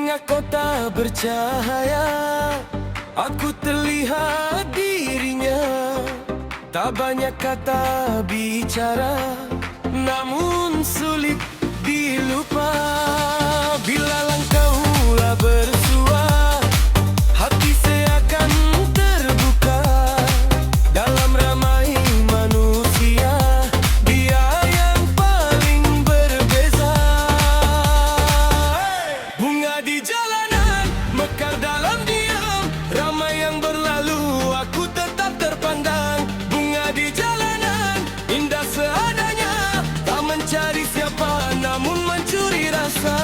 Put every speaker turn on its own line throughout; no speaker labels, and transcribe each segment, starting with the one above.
tengah kota bercahaya, aku terlihat dirinya. Tak banyak kata bicara, namun sulit dilupa. Bila langkahnya bersua, hati seakan terbuka. Dalam ramai manusia, dia yang paling berbeza. Bunga di jalanan mekar dalam diam, ramai yang berlalu, aku tetap terpandang. Bunga di jalanan indah seadanya, tak mencari siapa namun mencuri rasa.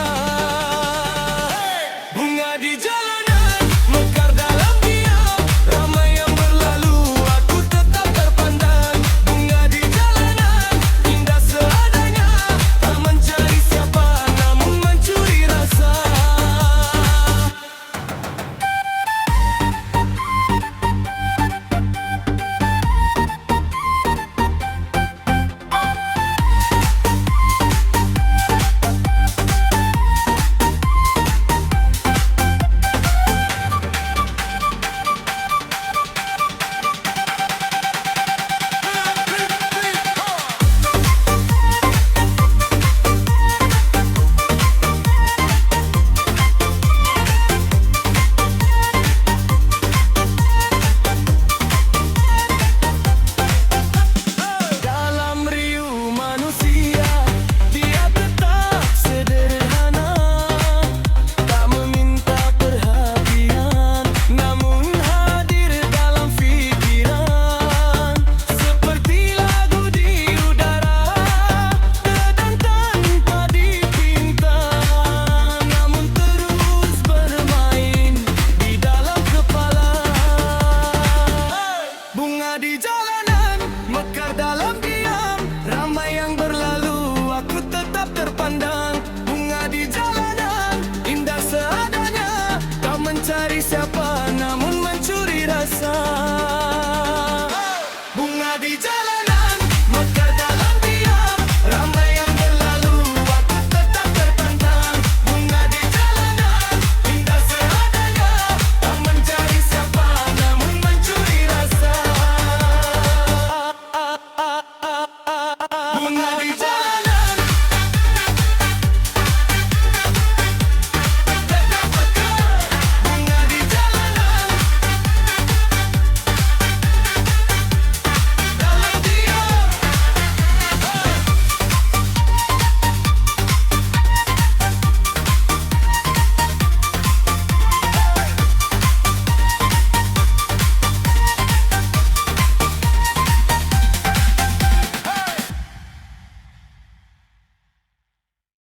Bunga di jalanan mekar dalam diam, ramai yang berlalu, aku tetap terpandang. Bunga di jalanan indah seadanya, tak mencari siapa namun mencuri rasa. Dalam riuh manusia, dia tetap sederhana. Tak meminta perhatian, namun hadir dalam fikiran. Seperti lagu di udara, kadang tanpa dipinta, namun terus bermain di dalam kepala. Bunga di jalanan mekar dalam diam, ramai yang berlalu, aku tetap terpandang. Bunga di jalanan indah seadanya, tak mencari siapa